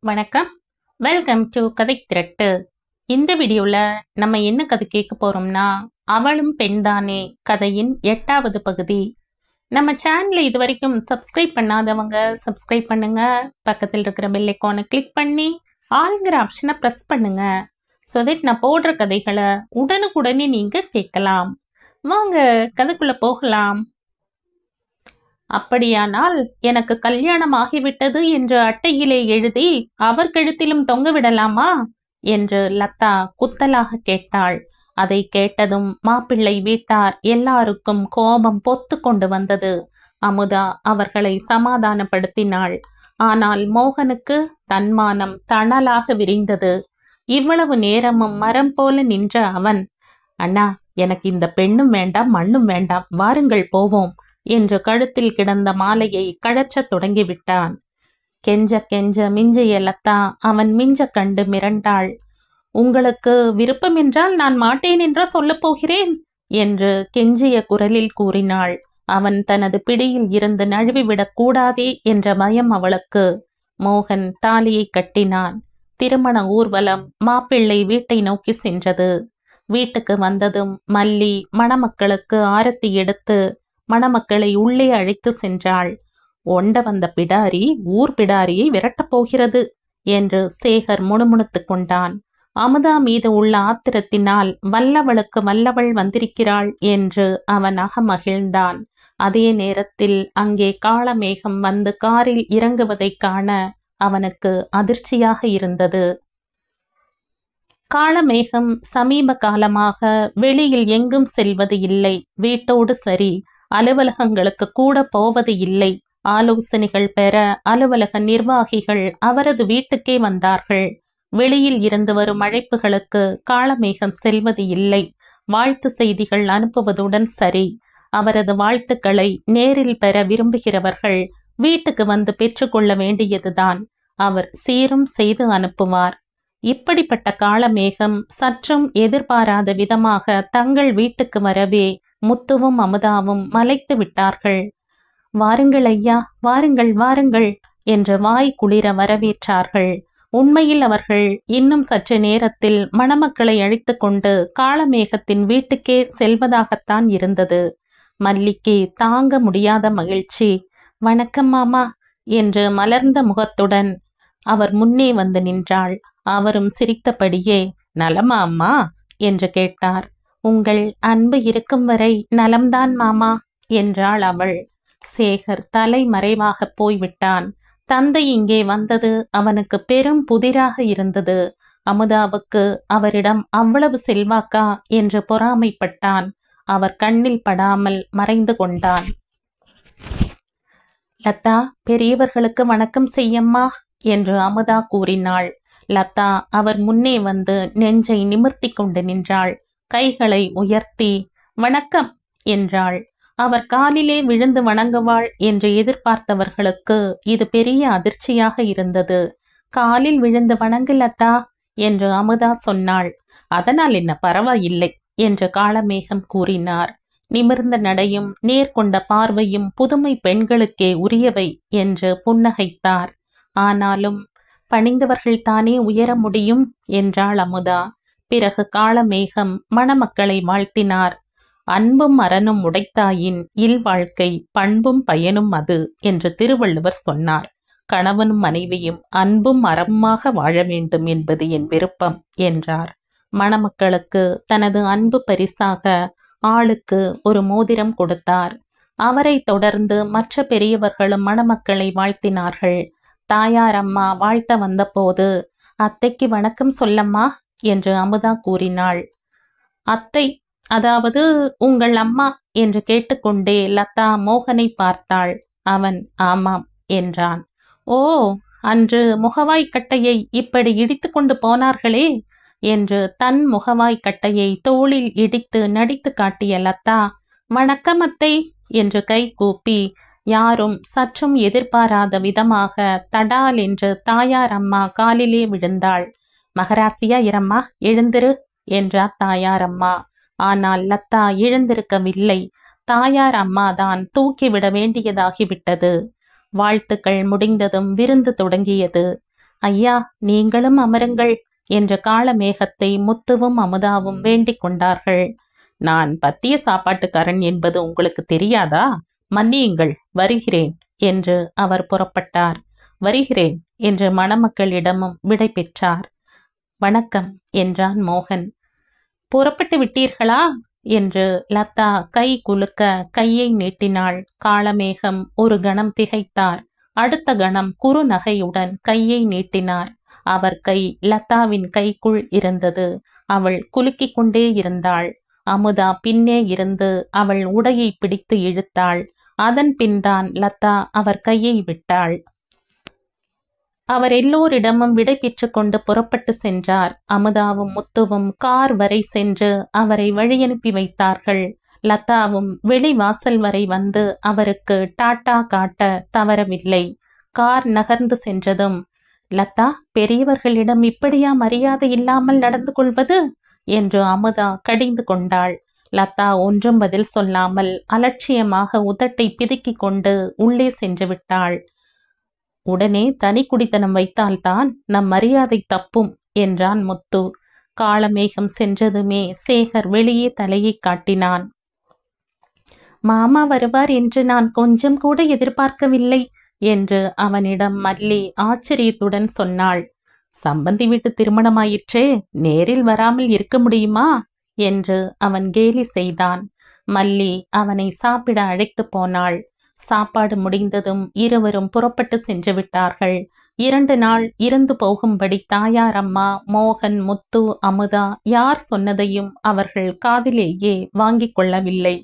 வணக்கம். Welcome to கதை திரட்டு. இந்த வீடியோவில் நம்ம என்ன கதை கேட்க போகிறோம்னா, அவளும் பெண்தானே கதையின் 8வது பகுதி. நம்ம சேனலை இது வரைக்கும் சப்ஸ்கிரைப் பண்ணாதவங்க சப்ஸ்கிரைப் பண்ணுங்க. பக்கத்தில் இருக்கிற பெல் ஐக்கானை கிளிக் பண்ணி ஆளுங்கிற ஆப்ஷனை ப்ரெஸ் பண்ணுங்க. ஸோ தட் நான் போடுற கதைகளை உடனுக்குடனே நீங்கள் கேட்கலாம். வாங்க கதைக்குள்ளே போகலாம். அப்படியானால் எனக்கு கல்யாணம் ஆகிவிட்டது என்று அட்டையிலே எழுதி அவர் கழுத்திலும் தொங்க விடலாமா என்று லதா குத்தலாக கேட்டாள். அதை கேட்டதும் மாப்பிள்ளை வீட்டார் எல்லாருக்கும் கோபம் பொத்து கொண்டு வந்தது. அமுதா அவர்களை சமாதானப்படுத்தினாள். ஆனால் மோகனுக்கு தன்மானம் தணலாக விரிந்தது. இவ்வளவு நேரமும் மரம் போல நின்ற அவன், அண்ணா, எனக்கு இந்த பெண்ணும் வேண்டாம் மண்ணும் வேண்டாம், வாருங்கள் போவோம் என்று கழுத்தில் கிடந்த மாலையை கழற்றத் தொடங்கிவிட்டான். கெஞ்ச கெஞ்ச மிஞ்சிய லதா அவன் மிஞ்ச கண்டு மிரண்டாள். உங்களுக்கு விருப்பம் என்றால் நான் மாட்டேன் என்றா சொல்லப் போகிறேன் என்று கெஞ்சிய குரலில் கூறினாள். அவன் தனது பிடியில் இருந்து நழுவிவிடக் கூடாதே என்ற பயம் அவளுக்கு. மோகன் தாலியை கட்டினான். திருமண ஊர்வலம் மாப்பிள்ளை வீட்டை நோக்கி சென்றது. வீட்டுக்கு வந்ததும் மல்லி மணமக்களுக்கு ஆரத்தி எடுத்து மணமக்களை உள்ளே அழைத்து சென்றாள். ஒண்ட வந்த பிடாரி ஊர் பிடாரியை விரட்டப் போகிறது என்று சேகர் முணுமுணுத்து கொண்டான். அமுதா மீது உள்ள ஆத்திரத்தினால் வல்லவளுக்கு வல்லவள் வந்திருக்கிறாள் என்று அவன் அகமகிழ்ந்தான். அதே நேரத்தில் அங்கே காளமேகம் வந்து காரில் இறங்குவதைக் காண அவனுக்கு அதிர்ச்சியாக இருந்தது. காளமேகம் சமீப காலமாக வெளியில் எங்கும் செல்வது இல்லை. வீட்டோடு சரி, அலுவலகங்களுக்கு கூட போவது இல்லை. ஆலோசனைகள் பெற அலுவலக நிர்வாகிகள் அவரது வீட்டுக்கே வந்தார்கள். வெளியில் இருந்து வரும் அழைப்புகளுக்கு காளமேகம் செல்வது இல்லை. வாழ்த்து செய்திகள் அனுப்புவதுடன் சரி, அவரது வாழ்த்துக்களை நேரில் பெற விரும்புகிறவர்கள் வீட்டுக்கு வந்து பெற்றுக்கொள்ள வேண்டியதுதான். அவர் சீரும் செய்து அனுப்புவார். இப்படிப்பட்ட காளமேகம் சற்றும் எதிர்பாராத விதமாக தங்கள் வீட்டுக்கு வரவே முத்துவும் அமுதாவும் மலைத்து விட்டார்கள். வாருங்கள் ஐயா, வாருங்கள் வாருங்கள் என்று வாய் குளிர வரவேற்றார்கள். உண்மையில் அவர்கள் இன்னும் சற்று நேரத்தில் மணமக்களை அழைத்து கொண்டு காளமேகத்தின் வீட்டுக்கே செல்வதாகத்தான் இருந்தது. மல்லிக்கு தாங்க முடியாத மகிழ்ச்சி. வணக்கம் மாமா என்று மலர்ந்த முகத்துடன் அவர் முன்னே வந்து நின்றாள். அவரும் சிரித்தபடியே, நலமா அம்மா என்று கேட்டார். உங்கள் அன்பு இருக்கும் வரை நலம்தான் மாமா என்றாள் அவள். சேகர் தலைமறைவாக போய்விட்டான். தந்தை இங்கே வந்தது அவனுக்கு பெரும் புதிராக இருந்தது. அமுதாவுக்கு அவரிடம் அவ்வளவு செல்வாக்கா என்று பொறாமைப்பட்டான். அவர் கண்ணில் படாமல் மறைந்து கொண்டான். லதா, பெரியவர்களுக்கு வணக்கம் செய்யம்மா என்று அமுதா கூறினாள். லதா அவர் முன்னே வந்து நெஞ்சை நிமிர்த்தி கொண்டு நின்றாள். கைகளை உயர்த்தி வணக்கம் என்றாள். அவர் காலிலே விழுந்து வணங்குவாள் என்று எதிர்பார்த்தவர்களுக்கு இது பெரிய அதிர்ச்சியாக இருந்தது. காலில் விழுந்து வணங்கு லதா என்று அமுதா சொன்னாள். அதனால் என்ன, பரவாயில்லை என்று காளமேகம் கூறினார். நிமிர்ந்த நடையும் நேர்கொண்ட பார்வையும் புதுமை பெண்களுக்கே உரியவை என்று புன்னகைத்தார். ஆனாலும் பணிந்தவர்கள் தானே உயர முடியும் என்றாள் அமுதா. பிறகு காளமேகம் மணமக்களை வாழ்த்தினார். அன்பும் அறனும் உடைத்தாயின் இல்வாழ்க்கை பண்பும் பயனும் அது என்று திருவள்ளுவர் சொன்னார். கணவனும் மனைவியும் அன்பும் அறமாக வாழ வேண்டும் என்பது என் விருப்பம் என்றார். மணமக்களுக்கு தனது அன்பு பரிசாக ஆளுக்கு ஒரு மோதிரம் கொடுத்தார். அவரை தொடர்ந்து மற்ற பெரியவர்களும் மணமக்களை வாழ்த்தினார்கள். தாயார் அம்மா வாழ்த்த வந்தபோது, அத்தைக்கு வணக்கம் சொல்லம்மா என்று அமுதா கூறினாள். அத்தை, அதாவது உங்கள் அம்மா என்று கேட்டுக்கொண்டே லதா மோகனை பார்த்தாள். அவன் ஆமாம் என்றான். ஓ, அன்று முகவாய்க்கட்டையை இப்படி இடித்து கொண்டு போனார்களே என்று தன் முகவாய்க்கட்டையை தோளில் இடித்து நடித்து காட்டிய லதா, வணக்கம் அத்தை என்று கை கூப்பி யாரும் சற்றும் எதிர்பாராத விதமாக தடால் என்று தாயார் அம்மா காலிலே விழுந்தாள். மகராசியா இரம்மா, எழுந்திரு என்றார் தாயார் அம்மா. ஆனால் லதா எழுந்திருக்கவில்லை. தாயார் அம்மாதான் தூக்கிவிட வேண்டியதாகிவிட்டது. வாழ்த்துக்கள் முடிந்ததும் விருந்து தொடங்கியது. ஐயா, நீங்களும் அமருங்கள் என்ற காளமேகத்தை முத்துவும் அமுதாவும் வேண்டிக் கொண்டார்கள். நான் பத்திய சாப்பாட்டுக்காரன் என்பது உங்களுக்கு தெரியாதா? மன்னியுங்கள், வருகிறேன் என்று அவர் புறப்பட்டார். வருகிறேன் என்று மணமக்களிடமும் விடை பெற்றார். வணக்கம் என்றான் மோகன். புறப்பட்டு விட்டீர்களா என்று லதா கை குலுக்க கையை நீட்டினாள். காளமேகம் ஒரு கணம் திகைத்தார். அடுத்த கணம் குறுநகையுடன் கையை நீட்டினார். அவர் கை லதாவின் கைக்குள் இருந்தது. அவள் குலுக்கிக் கொண்டே இருந்தாள். அமுதா பின்னே இருந்து அவள் உடையை பிடித்து இழுத்தாள். அதன் பின்தான் லதா அவர் கையை விட்டாள். அவர் எல்லோரிடமும் விடை பெற்று கொண்டு புறப்பட்டு சென்றார். அமுதாவும் முத்துவும் கார் வரை சென்று அவரை வழியனுப்பி வைத்தார்கள். லதாவும் வெளிவாசல் வரை வந்து அவருக்கு டாட்டா காட்ட தவறவில்லை. கார் நகர்ந்து சென்றதும், லதா, பெரியவர்களிடம் இப்படியா மரியாதை இல்லாமல் நடந்து கொள்வது என்று அமுதா கடிந்து கொண்டாள். லதா ஒன்றும் பதில் சொல்லாமல் அலட்சியமாக உதட்டை பிதுக்கிக் கொண்டு உள்ளே சென்று விட்டாள். உடனே தனி குடித்தனம் வைத்தால்தான் நம் மரியாதை தப்பும் என்றான் முத்து. காளமேகம் சென்றதுமே சேகர் வெளியே தலையை காட்டினான். மாமா வருவார் என்று நான் கொஞ்சம் கூட எதிர்பார்க்கவில்லை என்று அவனிடம் மல்லி ஆச்சரியத்துடன் சொன்னாள். சம்பந்தி வீட்டு திருமணமாயிற்றே, நேரில் வராமல் இருக்க முடியுமா என்று அவன் கேலி செய்தான். மல்லி அவனை சாப்பிட அழைத்து போனாள். சாப்பாடு முடிந்ததும் இருவரும் புறப்பட்டு சென்று விட்டார்கள். 2 நாள் இருந்து போகும்படி தாயார் அம்மா, மோகன், முத்து, அமுதா யார் சொன்னதையும் அவர்கள் காதிலேயே வாங்கிக் கொள்ளவில்லை.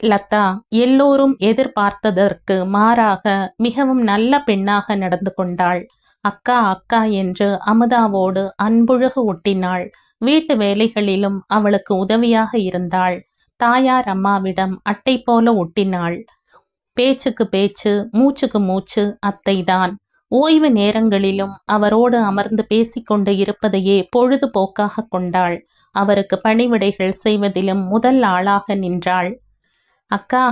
லதா எல்லோரும் எதிர்பார்த்ததற்கு மாறாக மிகவும் நல்ல பெண்ணாக நடந்து கொண்டாள். அக்கா அக்கா என்று அமுதாவோடு அன்புழகு ஒட்டினாள். வீட்டு வேலைகளிலும் அவளுக்கு உதவியாக இருந்தாள். தாயார் அம்மாவிடம் அட்டை போல ஒட்டினாள். பேச்சுக்கு பேச்சு, மூச்சுக்கு மூச்சு அத்தைதான். ஓய்வு நேரங்களிலும் அவரோடு அமர்ந்து பேசிக்கொண்டு இருப்பதையே பொழுதுபோக்காக கொண்டாள். அவருக்கு பணிவிடைகள் செய்வதிலும் முதல் ஆளாக நின்றாள். அக்கா,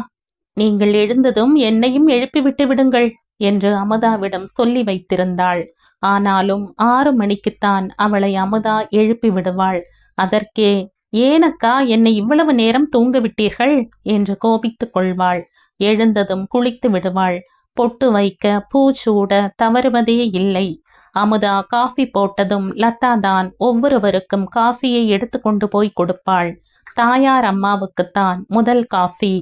நீங்கள் எழுந்ததும் என்னையும் எழுப்பிவிட்டு விடுங்கள் என்று அமுதாவிடம் சொல்லி வைத்திருந்தாள். ஆனாலும் 6 மணிக்குத்தான் அவளை அமுதா எழுப்பி விடுவாள். அதற்கே, ஏனக்கா என்னை இவ்வளவு நேரம் தூங்க விட்டீர்கள் என்று கோபித்துக் கொள்வாள். எழுந்ததும் குளித்து விடுவாள். பொட்டு வைக்க, பூச்சூட தவறுவதே இல்லை. அமுதா காஃபி போட்டதும் லதா தான் ஒவ்வொருவருக்கும் காஃபியை எடுத்து கொண்டு போய் கொடுப்பாள். தாயார் அம்மாவுக்குத்தான் முதல் காஃபி.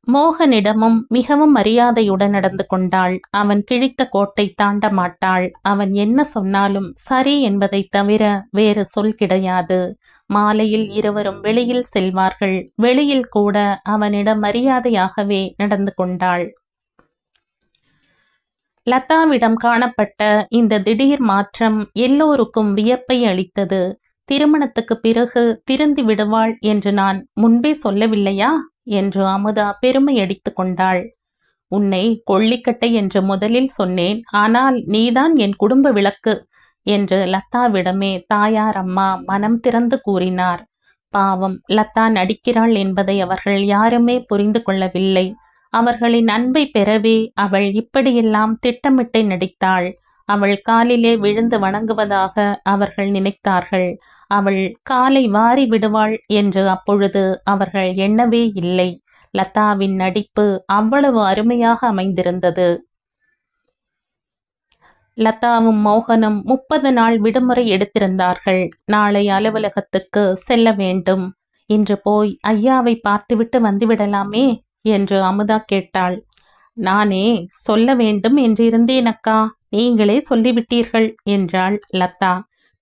மோகனிடமும் மிகவும் மரியாதையுடன் நடந்து கொண்டாள். அவன் கிழித்த கோட்டை தாண்ட மாட்டாள். அவன் என்ன சொன்னாலும் சரி என்பதை தவிர வேறு சொல் கிடையாது. மாலையில் இருவரும் வெளியில் செல்வார்கள். வெளியில் கூட அவனிடம் மரியாதையாகவே நடந்து கொண்டாள். லதாவிடம் காணப்பட்ட இந்த திடீர் மாற்றம் எல்லோருக்கும் வியப்பை அளித்தது. திருமணத்துக்கு பிறகு திருந்தி விடுவாள் என்று நான் முன்பே சொல்லவில்லையா என்று அமுதா பெருமை அடித்து கொண்டாள். உன்னை கொள்ளிக்கட்டை என்று முதலில் சொன்னேன், ஆனால் நீதான் என் குடும்ப விளக்கு என்று லதாவிடமே தாயார் அம்மா மனம் திறந்து கூறினார். பாவம், லதா நடிக்கிறாள் என்பதை அவர்கள் யாருமே புரிந்து கொள்ளவில்லை. அவர்களின் அன்பை பெறவே அவள் இப்படியெல்லாம் திட்டமிட்டு நடித்தாள். அவள் காலிலே விழுந்து வணங்குவதாக அவர்கள் நினைத்தார்கள். அவள் காலை வாரி விடுவாள் என்று அப்பொழுது அவர்கள் எண்ணவே இல்லை. லதாவின் நடிப்பு அவ்வளவு அருமையாக அமைந்திருந்தது. லதாவும் மோகனும் 30 நாள் விடுமுறை எடுத்திருந்தார்கள். நாளை அலுவலகத்துக்கு செல்ல வேண்டும். இன்று போய் ஐயாவை பார்த்துவிட்டு வந்துவிடலாமே என்று அமுதா கேட்டாள். நானே சொல்ல வேண்டும் என்றிருந்தேனக்கா, நீங்களே சொல்லிவிட்டீர்கள் என்றாள் லதா.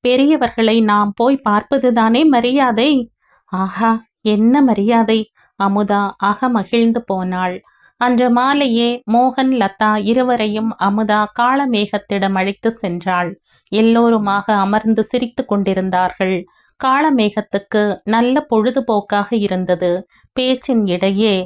பெரியவர்களை நாம் போய் பார்ப்பதுதானே மரியாதை. ஆஹா, என்ன மரியாதை! அமுதா அகமகிழ்ந்து போனாள். அன்று மாலையே மோகன், லதா இருவரையும் அமுதா காளமேகத்திடம் அழைத்து சென்றாள். எல்லோருமாக அமர்ந்து சிரித்து கொண்டிருந்தார்கள். காளமேகத்துக்கு நல்ல பொழுதுபோக்காக இருந்தது. பேச்சின் இடையே,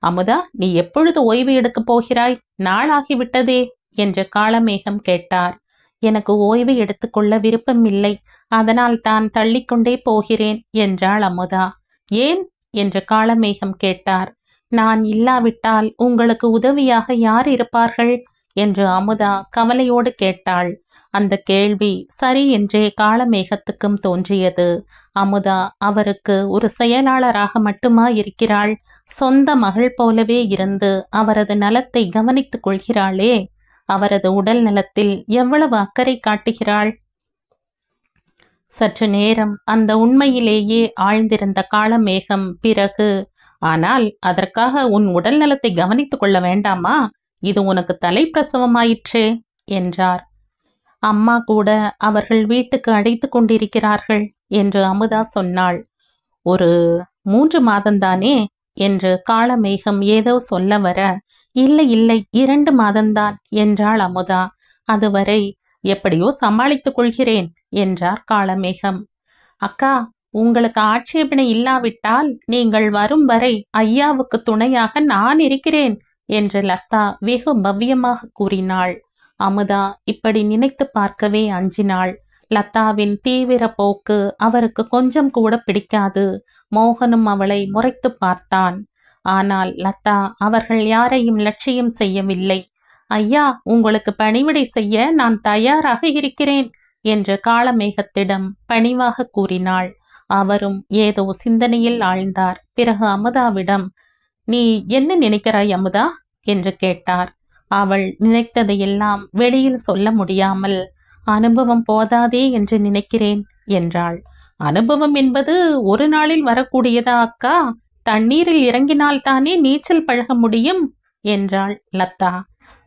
அமுதா, நீ எப்பொழுது ஓய்வு எடுக்கப் போகிறாய்? நாளாகிவிட்டதே என்று காளமேகம் கேட்டார். எனக்கு ஓய்வு எடுத்துக்கொள்ள விருப்பம் இல்லை, அதனால் தான் தள்ளிக்கொண்டே போகிறேன் என்றாள் அமுதா. ஏன் என்று காளமேகம் கேட்டார். நான் இல்லாவிட்டால் உங்களுக்கு உதவியாக யார் இருப்பார்கள்? என்று அமுதா கவலையோடு கேட்டாள். அந்த கேள்வி சரி என்றே காளமேகத்துக்கும் தோன்றியது. அமுதா அவருக்கு ஒரு செயலாளராக மட்டுமா இருக்கிறாள்? சொந்த மகள் போலவே இருந்து அவரது நலத்தை கவனித்துக் கொள்கிறாளே, அவரது உடல் நலத்தில் எவ்வளவு அக்கறை காட்டுகிறாள்? சற்று நேரம் அந்த உண்மையிலேயே ஆழ்ந்திருந்த காளமேகம் பிறகு, ஆனால் அதற்காக உன் உடல் நலத்தை கவனித்துக் கொள்ள வேண்டாமா? இது உனக்கு தலைப்பிரசவமாயிற்றே என்றார். அம்மா கூட அவர்கள் வீட்டுக்கு அழைத்து கொண்டிருக்கிறார்கள் என்று அமுதா சொன்னாள். ஒரு 3 மாதம்தானே என்று காளமேகம் ஏதோ சொல்ல வர, இல்லை இல்லை 2 மாதம்தான் என்றாள் அமுதா. அதுவரை எப்படியோ சமாளித்துக் கொள்கிறேன் என்றார் காளமேகம். அக்கா, உங்களுக்கு ஆட்சேபனை இல்லாவிட்டால் நீங்கள் வரும் வரை ஐயாவுக்கு துணையாக நான் இருக்கிறேன் என்று லதா வெகு பவ்யமாக கூறினாள். அமுதா இப்படி நினைத்து பார்க்கவே அஞ்சினாள். லதாவின் தீவிர போக்கு அவருக்கு கொஞ்சம் கூட பிடிக்காது. மோகனும் அவளை முறைத்து பார்த்தான். ஆனால் லதா அவர்கள் யாரையும் லட்சியம் செய்யவில்லை. ஐயா, உங்களுக்கு பணிவிடை செய்ய நான் தயாராக இருக்கிறேன் என்று காளமேகத்திடம் பணிவாக கூறினாள். அவரும் ஏதோ சிந்தனையில் ஆழ்ந்தார். பிறகு அமுதாவிடம், நீ என்ன நினைக்கிறாய் அமுதா என்று கேட்டார். அவள் நினைத்ததையெல்லாம் வெளியில் சொல்ல முடியாமல், அனுபவம் போதாதே என்று நினைக்கிறேன் என்றாள். அனுபவம் என்பது ஒரு நாளில் வரக்கூடியதா அக்கா? தண்ணீரில் இறங்கினால்தானே நீச்சல் பழக முடியும் என்றாள் லதா.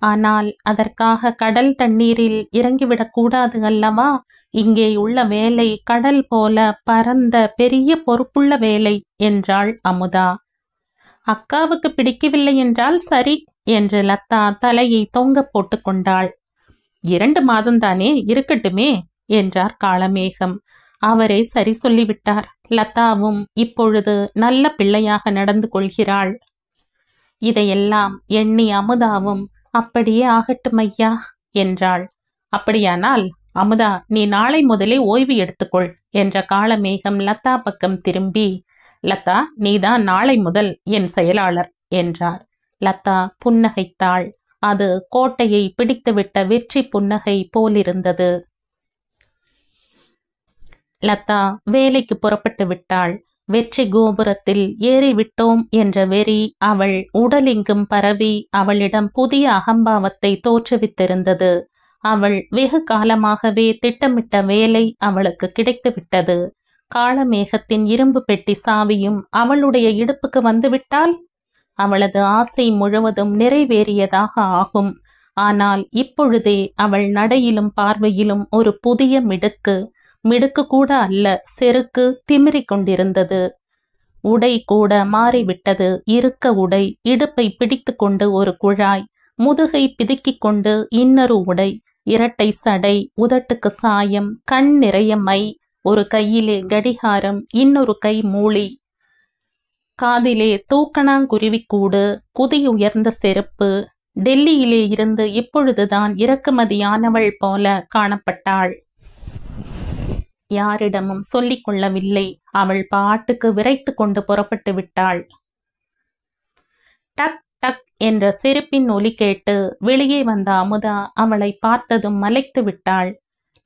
ஆனால் அதற்காக கடல் தண்ணீரில் இறங்கிவிடக் கூடாது அல்லவா? இங்கே உள்ள வேலை கடல் போல பரந்த பெரிய பொறுப்புள்ள வேலை என்றாள் அமுதா. அக்காவுக்கு பிடிக்கவில்லை என்றால் சரி என்று லதா தலையை தொங்க போட்டு கொண்டாள். 2 மாதம்தானே, இருக்கட்டுமே என்றார் காளமேகம். அவரே சரி சொல்லிவிட்டார். லதாவும் இப்பொழுது நல்ல பிள்ளையாக நடந்து கொள்கிறாள். இதையெல்லாம் எண்ணி அமுதாவும் அப்படியே ஆகட்டும் ஐயா என்றாள். அப்படியானால் அமுதா, நீ நாளை முதலே ஓய்வு எடுத்துக்கொள் என்ற காளமேகம் லதா பக்கம் திரும்பி, லதா, நீதான் நாளை முதல் என் செயலாளர் என்றார். லதா புன்னகைத்தாள். அது கோட்டையை பிடித்துவிட்ட வெற்றி புன்னகை போலிருந்தது. லதா வேலைக்கு புறப்பட்டு விட்டாள். வெற்றி கோபுரத்தில் ஏறிவிட்டோம் என்ற வெறி அவள் உடலெங்கும் பரவி அவளிடம் புதிய அகம்பாவத்தை தோற்றுவித்திருந்தது. அவள் வெகு காலமாகவே திட்டமிட்ட வேலை அவளுக்கு கிடைத்துவிட்டது. காளமேகத்தின் இரும்பு பெட்டி சாவியும் அவளுடைய இடுப்புக்கு வந்துவிட்டால் அவளது ஆசை முழுவதும் நிறைவேறியதாக ஆகும். ஆனால் இப்பொழுதே அவள் நடையிலும் பார்வையிலும் ஒரு புதிய மிடுக்கு கூட அல்ல, செருக்கு திமிரிக் கொண்டிருந்தது. உடை கூட மாறிவிட்டது. இருக்க உடை, இடுப்பை பிடித்து கொண்டு ஒரு குழாய், முதுகை பிதுக்கிக் கொண்டு இன்னொரு உடை, இரட்டை சடை, உதட்டுக்கு சாயம், கண் நிறைய மை, ஒரு கையிலே கடிகாரம், இன்னொரு கை மூளி, காதிலே தூக்கணாங்குருவிக்கூடு, குதி உயர்ந்த செருப்பு. டெல்லியிலே இருந்து இப்பொழுதுதான் இறக்குமதியானவள் போல காணப்பட்டாள். யாரிடமும் சொல்லிக் கொள்ளவில்லை. அவள் பாட்டுக்கு விரைத்து கொண்டு புறப்பட்டு விட்டாள். டக் டக் என்ற செருப்பின் ஒலி கேட்டு வெளியே வந்த அமுதா அவளை பார்த்ததும் மலைத்து விட்டாள்.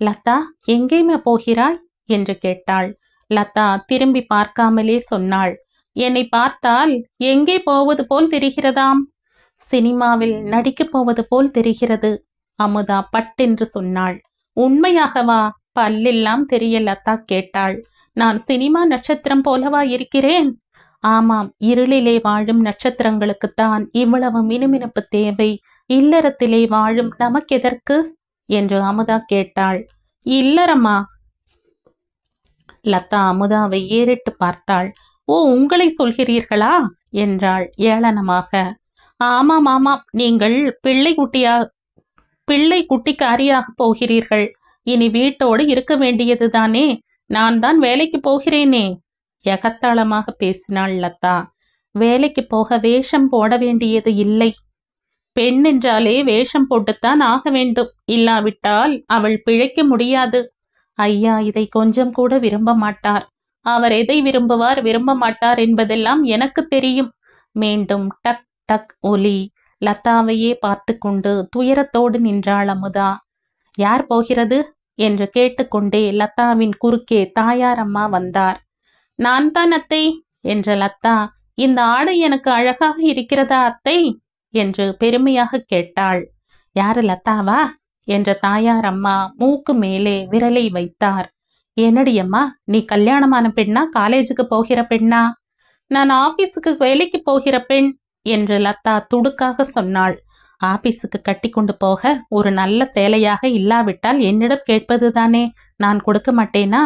லதா, எங்கேயுமே போகிறாய் என்று கேட்டாள். லதா திரும்பி பார்க்காமலே சொன்னாள், என்னை பார்த்தால் எங்கே போவது போல் தெரிகிறதாம். சினிமாவில் நடிக்கப் போவது போல் தெரிகிறது. அமுதா பட்டென்று சொன்னாள். உண்மையாகவா? பல்லெல்லாம் தெரிய லதா கேட்டாள். நான் சினிமா நட்சத்திரம் போலவா இருக்கிறேன்? ஆமாம், இருளிலே வாழும் நட்சத்திரங்களுக்குத்தான் இவ்வளவு மினுமினுப்பு தேவை. இல்லறத்திலே வாழும் நமக்கெதற்கு என்று அமுதா கேட்டாள். இல்லறமா? லதா அமுதாவை ஏறிட்டு பார்த்தாள். ஓ, உங்களை சொல்கிறீர்களா என்றாள் ஏளனமாக. ஆமாம் ஆமாம், நீங்கள் பிள்ளை குட்டிக்காரியாக போகிறீர்கள். இனி வீட்டோடு இருக்க வேண்டியதுதானே. நான் தான் வேலைக்கு போகிறேனே. எகத்தாளமாக பேசினாள் லதா. வேலைக்கு போக வேஷம் போட வேண்டியது இல்லை. பெண் என்றாலே வேஷம் போட்டுத்தான் ஆக வேண்டும். இல்லாவிட்டால் அவள் பிழைக்க முடியாது. ஐயா இதை கொஞ்சம் கூட விரும்ப மாட்டார். அவர் எதை விரும்புவார் விரும்ப மாட்டார் என்பதெல்லாம் எனக்கு தெரியும். மீண்டும் டக் டக் ஒலி. லதாவையே பார்த்து கொண்டு துயரத்தோடு நின்றாள் அமுதா. யார் போகிறது என்று கேட்டுக்கொண்டே லதாவின் குறுக்கே தாயார் அம்மா வந்தார். நான் தான் அத்தை என்ற லதா, இந்த ஆடை எனக்கு அழகாக இருக்கிறதா அத்தை என்று பெருமையாக கேட்டாள். யாரு, லதாவா என்ற தாயார் அம்மா மூக்கு மேலே விரலை வைத்தார். என்னடி அம்மா, நீ கல்யாணமான பெண்ணா, காலேஜுக்கு போகிற பெண்ணா? நான் ஆபீஸுக்கு வேலைக்கு போகிற பெண் என்று லதா துடுக்காக சொன்னாள். ஆபீஸுக்கு கட்டி கொண்டு போக ஒரு நல்ல சேலையாக இல்லாவிட்டால் என்னிடம் கேட்பதுதானே, நான் கொடுக்க மாட்டேனா?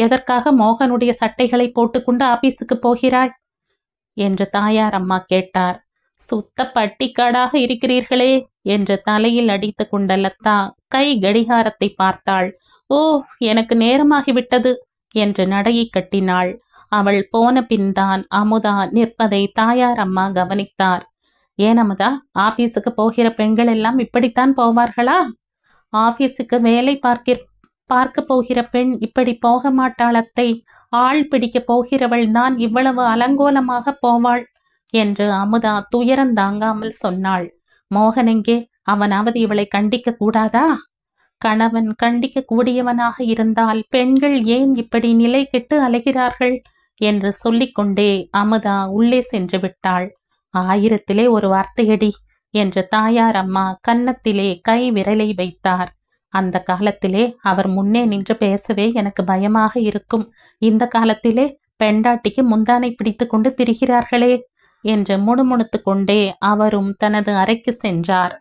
எதற்காக மோகனுடைய சட்டைகளை போட்டுக்கொண்டு ஆபீஸுக்கு போகிறாய் என்று தாயார் அம்மா கேட்டார். சுத்த பட்டிக்காடாக இருக்கிறீர்களே என்று தலையில் அடித்து கொண்ட லதா கை கடிகாரத்தை பார்த்தாள். ஓ, எனக்கு நேரமாகிவிட்டது என்று நடையை கட்டினாள். அவள் போன பின்தான் அமுதா நிற்பதை தாயார் அம்மா கவனித்தார். ஏன் அமுதா, ஆபீஸுக்கு போகிற பெண்கள் எல்லாம் இப்படித்தான் போவார்களா? ஆபீஸுக்கு வேலை பார்க்க போகிற பெண் இப்படி போக மாட்டாள் அத்தை. ஆள் பிடிக்க போகிறவள் தான் இவ்வளவு அலங்கோலமாக போவாள் என்று அமுதா துயரந்தாங்காமல் சொன்னாள். மோகன் எங்கே? அவனாவது இவளை கண்டிக்க கூடாதா? கணவன் கண்டிக்க கூடியவனாக இருந்தால் பெண்கள் ஏன் இப்படி நிலை கெட்டு அலைகிறார்கள் என்று சொல்லிக்கொண்டே அமுதா உள்ளே சென்று விட்டாள். 1000லே ஒரு வார்த்தையடி என்று தாயார் அம்மா கன்னத்திலே கை விரலை வைத்தார். அந்த காலத்திலே அவர் முன்னே நின்று பேசவே எனக்கு பயமாக இருக்கும். இந்த காலத்திலே பெண்டாட்டிக்கு முந்தானை பிடித்து கொண்டு திரிகிறார்களே என்று முணுமுணுத்து கொண்டே அவரும் தனது அறைக்கு சென்றார்.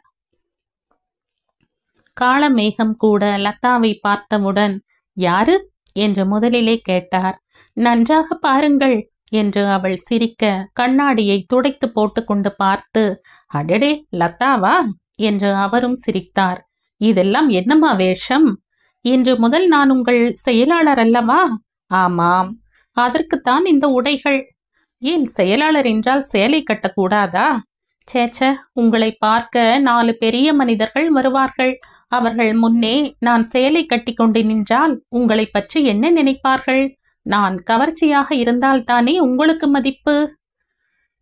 காளமேகம் கூட லதாவை பார்த்தவுடன் யாரு என்று முதலிலே கேட்டார். நன்றாக பாருங்கள் என்று அவள் சிரிக்க கண்ணாடியை துடைத்து போட்டு கொண்டு பார்த்து, அடடே லதாவா என்று அவரும் சிரித்தார். இதெல்லாம் என்னம்மா வேஷம்? இன்று முதல் நான் உங்கள் செயலாளர் அல்லவா? ஆமாம். அதற்குத்தான் இந்த உடைகள். ஏன் செயலாளர் என்றால் சேலை கட்டக்கூடாதா? சேச்ச, உங்களை பார்க்க 4 பெரிய மனிதர்கள் வருவார்கள். அவர்கள் முன்னே நான் சேலை கட்டி கொண்டு நின்றால் உங்களை பற்றி என்ன நினைப்பார்கள்? நான் கவர்ச்சியாக இருந்தால்தானே உங்களுக்கு மதிப்பு.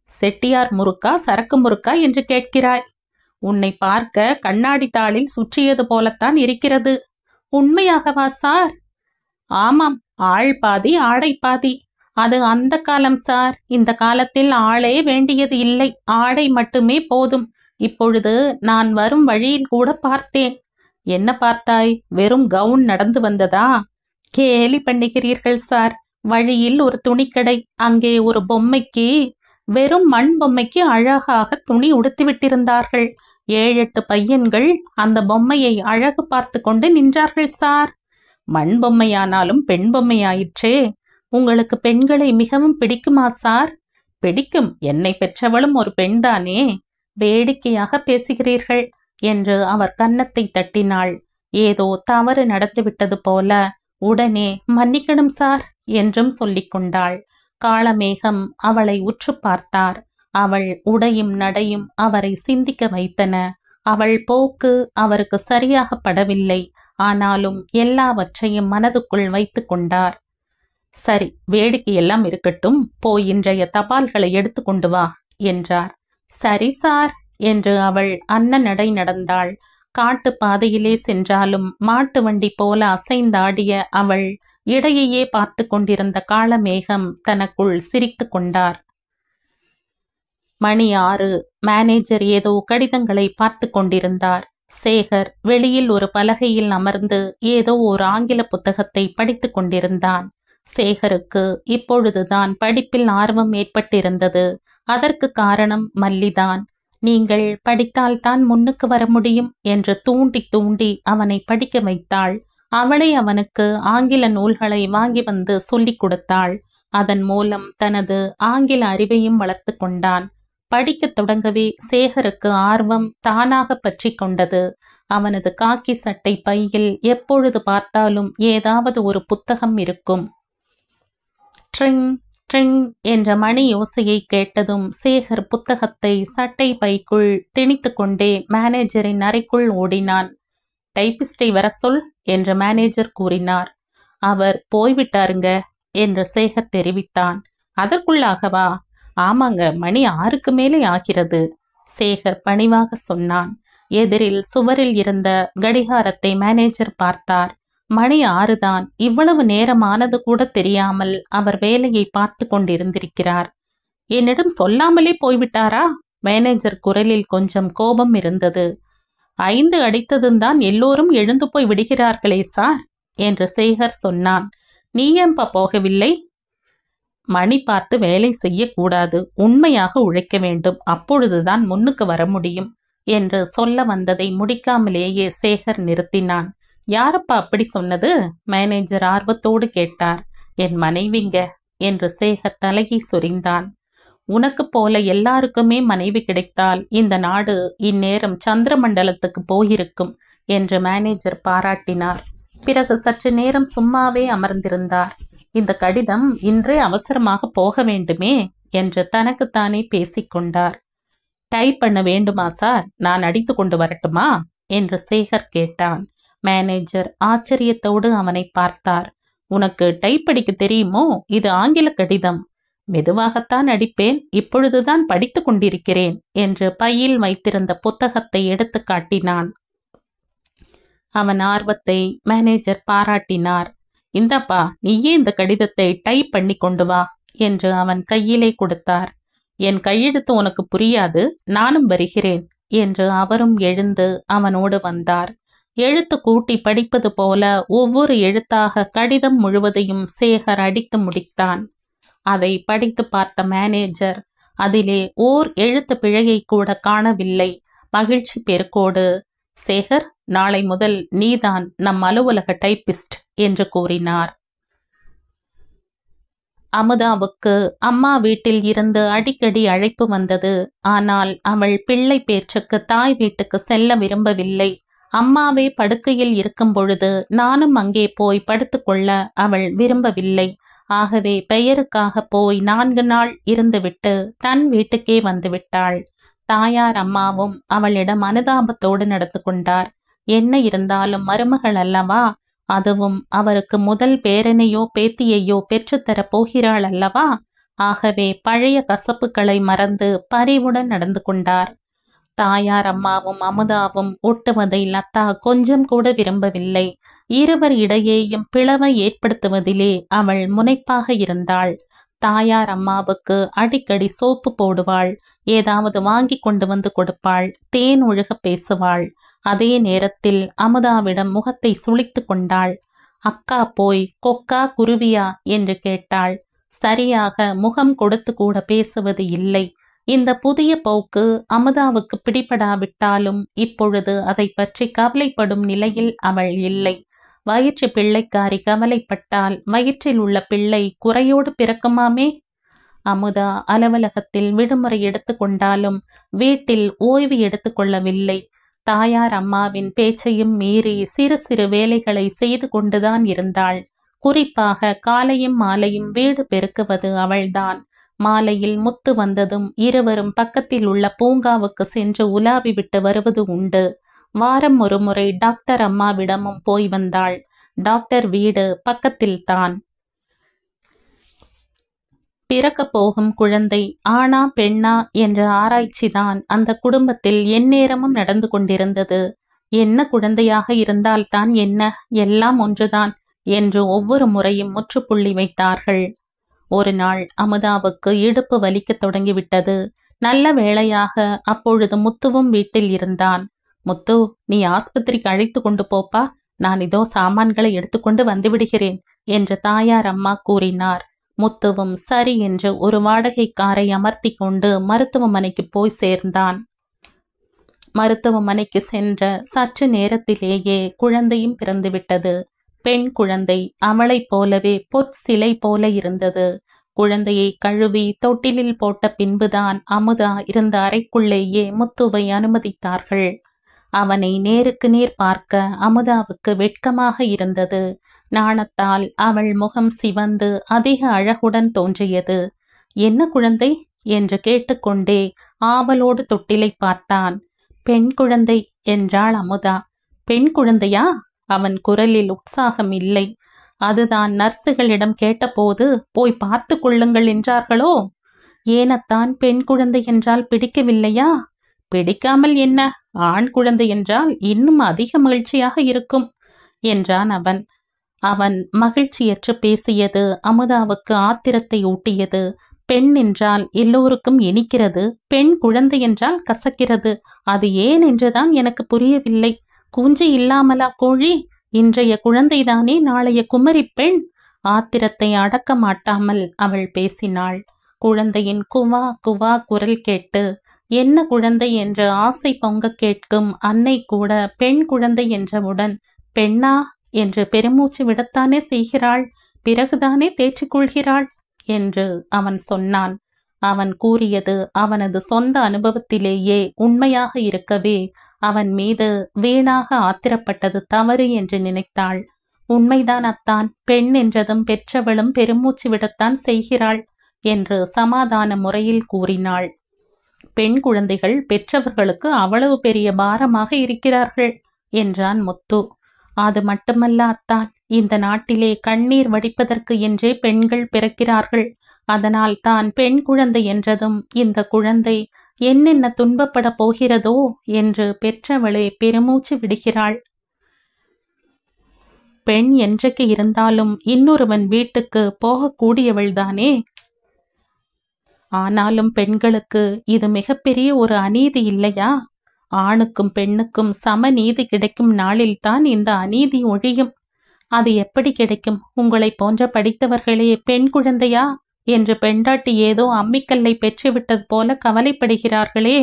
செட்டியார் முறுக்கா சரக்கு முறுக்கா என்று கேட்கிறாய். உன்னை பார்க்க கண்ணாடி தாளில் சுற்றியது போலத்தான் இருக்கிறது. உண்மையாகவா சார்? ஆமாம், ஆள் பாதி ஆடை பாதி. அது அந்த காலம் சார். இந்த காலத்தில் ஆளே வேண்டியது இல்லை, ஆடை மட்டுமே போதும். இப்பொழுது நான் வரும் வழியில் கூட பார்த்தேன். என்ன பார்த்தாய்? வெறும் கவுன் நடந்து வந்ததா? கேலி பண்ணுகிறீர்கள் சார். வழியில் ஒரு துணிக்கடை, அங்கே ஒரு பொம்மைக்கு, வெறும் மண் பொம்மைக்கு அழகாக துணி உடுத்தி விட்டிருந்தார்கள். 7-8 பையன்கள் அந்த பொம்மையை அழகு பார்த்து கொண்டு நின்றார்கள் சார். மண் பொம்மையானாலும் பெண் பொம்மையாயிற்றே. உங்களுக்கு பெண்களை மிகவும் பிடிக்குமா சார்? பிடிக்கும், என்னை பெற்றவளும் ஒரு பெண்தானே. வேடிக்கையாக பேசுகிறீர்கள் என்று அவர் கன்னத்தை தட்டினாள். ஏதோ தவறு நடந்துவிட்டது போல உடனே மன்னிக்கணும் சார் என்றும் சொல்லிக் கொண்டாள். காளமேகம் அவளை உற்று பார்த்தார். அவள் உடையும் நடையும் அவரை சிந்திக்க வைத்தன. அவள் போக்கு அவருக்கு சரியாக படவில்லை. ஆனாலும் எல்லாவற்றையும் மனதுக்குள் வைத்து கொண்டார். சரி, வேடிக்கையெல்லாம் இருக்கட்டும், போய் இன்றைய தபால்களை எடுத்து கொண்டு வா என்றார். சரி சார் என்று அவள் நடை நடந்தாள். காட்டு பாதையிலே சென்றாலும் மாட்டு வண்டி போல அசைந்தாடிய அவள் இடையையே பார்த்து கொண்டிருந்த காளமேகம் தனக்குள் சிரித்து கொண்டார். மணி 6. மேனேஜர் ஏதோ கடிதங்களை பார்த்து கொண்டிருந்தார். சேகர் வெளியில் ஒரு பலகையில் அமர்ந்து ஏதோ ஒரு ஆங்கில புத்தகத்தை படித்து கொண்டிருந்தான். சேகருக்கு இப்பொழுதுதான் படிப்பில் ஆர்வம் ஏற்பட்டிருந்தது. அதற்கு காரணம் மல்லிதான். நீங்கள் படித்தால்தான் முன்னுக்கு வர முடியும் என்று தூண்டி தூண்டி அவனை படிக்க வைத்தாள். அவளை அவனுக்கு ஆங்கில நூல்களை வாங்கி வந்து சொல்லிக் கொடுத்தாள். அதன் மூலம் தனது ஆங்கில அறிவையும் வளர்த்து கொண்டான். படிக்கத் தொடங்கவே சேகருக்கு ஆர்வம் தானாக பற்றி கொண்டது. அவனது காக்கி சட்டை பையில் எப்பொழுது பார்த்தாலும் ஏதாவது ஒரு புத்தகம் இருக்கும். ட்ரிங் ட்ரிங் என்ற மணி யோசையை கேட்டதும் சேகர் புத்தகத்தை சட்டை பைக்குள் திணித்து கொண்டே மேனேஜரின் அறைக்குள் ஓடினான். டைபிஸ்டை வர சொல் என்று மேனேஜர் கூறினார். அவர் போய்விட்டாருங்க என்று சேகர் தெரிவித்தான். அதற்குள்ளாகவா? ஆமாங்க, மணி 6க்கு மேலே ஆகிறது. சேகர் பணிவாக சொன்னான். எதிரில் சுவரில் இருந்த கடிகாரத்தை மேனேஜர் பார்த்தார். மணி 6 தான். இவ்வளவு நேரமானது கூட தெரியாமல் அவர் வேலையை பார்த்து கொண்டிருந்திருக்கிறார். என்னிடம் சொல்லாமலே போய்விட்டாரா? மேனேஜர் குரலில் கொஞ்சம் கோபம் இருந்தது. 5 அடித்ததும் தான் எல்லோரும் எழுந்து போய் விடுகிறார்களே சார் என்று சேகர் சொன்னான். நீ ஏன்பா போகவில்லை? மணி பார்த்து வேலை செய்யக்கூடாது, உண்மையாக உழைக்க வேண்டும், அப்பொழுதுதான் முன்னுக்கு வர முடியும் என்று சொல்ல வந்ததை முடிக்காமலேயே சேகர் நிறுத்தினான். யாரப்பா அப்படி சொன்னது? மேனேஜர் ஆர்வத்தோடு கேட்டார். என் மனைவிங்க என்று சேகர் தலையை சொரிந்தான். உனக்கு போல எல்லாருக்குமே மனைவி கிடைத்தால் இந்த நாடு இந்நேரம் சந்திரமண்டலத்துக்கு போயிருக்கும் என்று மேனேஜர் பாராட்டினார். பிறகு சற்று நேரம் சும்மாவே அமர்ந்திருந்தார். இந்த கடிதம் இன்றே அவசரமாக போக வேண்டுமே என்று தனக்குத்தானே பேசிக்கொண்டார். டைப் பண்ண வேண்டுமா சார்? நான் அடித்து கொண்டு வரட்டுமா என்று சேகர் கேட்டான். மேனேஜர் ஆச்சரியத்தோடு அவனை பார்த்தார். உனக்கு டைப் அடிக்க தெரியுமோ? இது ஆங்கில கடிதம். மெதுவாகத்தான் அடிப்பேன், இப்பொழுதுதான் படித்து கொண்டிருக்கிறேன் என்று பையில் வைத்திருந்த புத்தகத்தை எடுத்து காட்டினான். அவன் ஆர்வத்தை மேனேஜர் பாராட்டினார். இந்தப்பா, நீயே இந்த கடிதத்தை டைப் பண்ணி கொண்டு வா என்று அவன் கையிலே கொடுத்தார். என் கையெழுத்து உனக்கு புரியாது, நானும் வருகிறேன் என்று அவரும் எழுந்து அவனோடு வந்தார். எழுத்து கூட்டி படிப்பது போல ஒவ்வொரு எழுத்தாக கடிதம் முழுவதையும் சேகர் அடித்து முடித்தான். அதை படித்து பார்த்த மேனேஜர் அதிலே ஓர் எழுத்து பிழையை கூட காணவில்லை. மகிழ்ச்சி பெருக்கோடு, சேகர், நாளை முதல் நீதான் நம் அலுவலக டைப்பிஸ்ட் என்று கூறினார். அமுதாவுக்கு அம்மா வீட்டில் இருந்து அடிக்கடி அழைப்பு வந்தது. ஆனால் அவள் பிள்ளை பேச்சுக்கு தாய் வீட்டுக்கு செல்ல விரும்பவில்லை. அம்மாவே படுக்கையில் இருக்கும் பொழுது நானும் அங்கே போய் படுத்துக்கொள்ள அவள் விரும்பவில்லை. ஆகவே பெயருக்காக போய் 4 நாள் இருந்துவிட்டு தன் வீட்டுக்கே வந்துவிட்டாள். தாயார் அம்மாவும் அவளிடம் அனுதாபத்தோடு நடந்து கொண்டார். என்ன இருந்தாலும் மருமகள் அல்லவா, அதுவும் அவருக்கு முதல் பேரனையோ பேத்தியையோ பெற்றுத்தரப் போகிறாள் அல்லவா. ஆகவே பழைய கசப்புகளை மறந்து பரிவுடன் நடந்து கொண்டார். தாயார் அம்மாவும் அமுதாவும் ஒட்டுவதை லதா கொஞ்சம் கூட விரும்பவில்லை. இருவர் இடையேயும் பிளவை ஏற்படுத்துவதிலே அவள் முனைப்பாக இருந்தாள். தாயார் அம்மாவுக்கு அடிக்கடி சோப்பு போடுவாள், ஏதாவது வாங்கி கொண்டு வந்து கொடுப்பாள், தேன் ஒழுக பேசுவாள். அதே நேரத்தில் அமுதாவிடம் முகத்தை சுளித்து கொண்டாள். அக்கா போய் கொக்கா குருவியா என்று கேட்டாள். சரியாக முகம் கொடுத்து கூட பேசுவது இல்லை. இந்த புதிய போக்கு அமுதாவுக்கு பிடிபடாவிட்டாலும் இப்பொழுது அதை பற்றி கவலைப்படும் நிலையில் அவள் இல்லை. வயிற்று பிள்ளைக்காரி கவலைப்பட்டால் வயிற்றில் உள்ள பிள்ளை குறையோடு பிறக்குமாமே. அமுதா அலுவலகத்தில் விடுமுறை எடுத்து கொண்டாலும் வீட்டில் ஓய்வு எடுத்து கொள்ளவில்லை. தாயார் அம்மாவின் பேச்சையும் மீறி சிறு சிறு வேலைகளை செய்து கொண்டுதான் இருந்தாள். குறிப்பாக காலையும் மாலையும் வீடு பெருக்குவது அவள்தான். மாலையில் முத்து வந்ததும் இருவரும் பக்கத்தில் உள்ள பூங்காவுக்கு சென்று உலாவி விட்டு வருவது உண்டு. வாரம் ஒரு முறை டாக்டர் அம்மாவிடமும் போய் வந்தாள். டாக்டர் வீடு பக்கத்தில்தான். பிறக்க போகும் குழந்தை ஆணா பெண்ணா என்ற ஆராய்ச்சிதான் அந்த குடும்பத்தில் எந்நேரமும் நடந்து கொண்டிருந்தது. என்ன குழந்தையாக இருந்தால்தான் என்ன, எல்லாம் ஒன்றுதான் என்று ஒவ்வொரு முறையும் முற்றுப்புள்ளி வைத்தார்கள். ஒரு நாள் அமுதாவுக்கு இடுப்பு வலிக்க தொடங்கிவிட்டது. நல்ல வேளையாக அப்பொழுது முத்துவும் வீட்டில் இருந்தான். முத்து, நீ ஆஸ்பத்திரிக்கு அழைத்து கொண்டு போப்பா, நான் இதோ சாமான்களை எடுத்துக்கொண்டு வந்து விடுகிறேன் என்று தாயார் அம்மா கூறினார். முத்துவும் சரி என்று ஒரு வாடகை காரை அமர்த்தி கொண்டு மருத்துவமனைக்கு போய் சேர்ந்தான். மருத்துவமனைக்கு சென்ற சற்று நேரத்திலேயே குழந்தையும் பிறந்துவிட்டது. பெண் குழந்தை. அவளைப் போலவே பொற்சிலை போல இருந்தது. குழந்தையை கழுவி தொட்டிலில் போட்ட பின்புதான் அமுதா இருந்த அறைக்குள்ளேயே முத்துவை அனுமதித்தார்கள். அவனை நேருக்கு நேர் பார்க்க அமுதாவுக்கு வெட்கமாக இருந்தது. நாணத்தால் அவள் முகம் சிவந்து அதிக அழகுடன் தோன்றியது. என்ன குழந்தை என்று கேட்டுக்கொண்டே ஆவலோடு தொட்டிலை பார்த்தான். பெண் குழந்தை என்றாள் அமுதா. பெண் குழந்தையா? அவன் குரலில் உற்சாகம் இல்லை. அதுதான் நர்ஸுகளிடம் கேட்டபோது போய் பார்த்து கொள்ளுங்கள் என்றார்களோ? ஏனத்தான் பெண் குழந்தை என்றால் பிடிக்கவில்லையா? பிடிக்காமல் என்ன, ஆண் குழந்தை என்றால் இன்னும் அதிக மகிழ்ச்சியாக இருக்கும் என்றான் அவன். அவன் மகிழ்ச்சியற்று பேசியது அமுதாவுக்கு ஆத்திரத்தை ஊட்டியது. பெண் என்றால் எல்லோருக்கும் இனிக்கிறது, பெண் குழந்தை என்றால் கசக்கிறது. அது ஏன் என்றுதான் எனக்கு புரியவில்லை. குஞ்சு இல்லாமலா கோழி? இன்றைய குழந்தைதானே நாளைய குமரி பெண். ஆத்திரத்தை அடக்க மாட்டாமல் அவள் பேசினாள். குழந்தையின் குவா குவா குரல் கேட்டு என்ன குழந்தை என்று ஆசை பொங்க கேட்கும் அன்னை கூட பெண் குழந்தை என்றவுடன் பெண்ணா என்று பெருமூச்சு விடத்தானே செய்கிறாள், பிறகுதானே தேற்றிக்கொள்கிறாள் என்று அவன் சொன்னான். அவன் கூறியது அவனது சொந்த அனுபவத்திலேயே உண்மையாக இருக்கவே அவன் மீது வீணாக ஆத்திரப்பட்டது தவறு என்று நினைத்தாள். உண்மைதான் அத்தான், பெண் என்றதும் பெற்றவளும் பெருமூச்சு விடத்தான் செய்கிறாள் என்று சமாதான முறையில் கூறினாள். பெண் குழந்தைகள் பெற்றவர்களுக்கு அவ்வளவு பெரிய பாரமாக இருக்கிறார்கள் என்றான் முத்து. அது மட்டுமல்ல அத்தான், இந்த நாட்டிலே கண்ணீர் வடிப்பதற்கு என்றே பெண்கள் பிறக்கிறார்கள். அதனால் தான் பெண் குழந்தை என்றதும் இந்த குழந்தை என்னென்ன துன்பப்பட போகிறதோ என்று பெற்றவளே பெருமூச்சு விடுகிறாள். பெண் என்றைக்கு இருந்தாலும் இன்னொருவன் வீட்டுக்கு போகக்கூடியவள்தானே. ஆனாலும் பெண்களுக்கு இது மிகப்பெரிய ஒரு அநீதி இல்லையா? ஆணுக்கும் பெண்ணுக்கும் சம நீதி கிடைக்கும் நாளில்தான் இந்த அநீதி ஒழியும். அது எப்படி கிடைக்கும்? உங்களை போன்ற படித்தவர்களே பெண் குழந்தையா என்று பெண்டாட்டி ஏதோ அம்மிக்கல்லை பெற்றுவிட்டது போல கவலைப்படுகிறார்களே.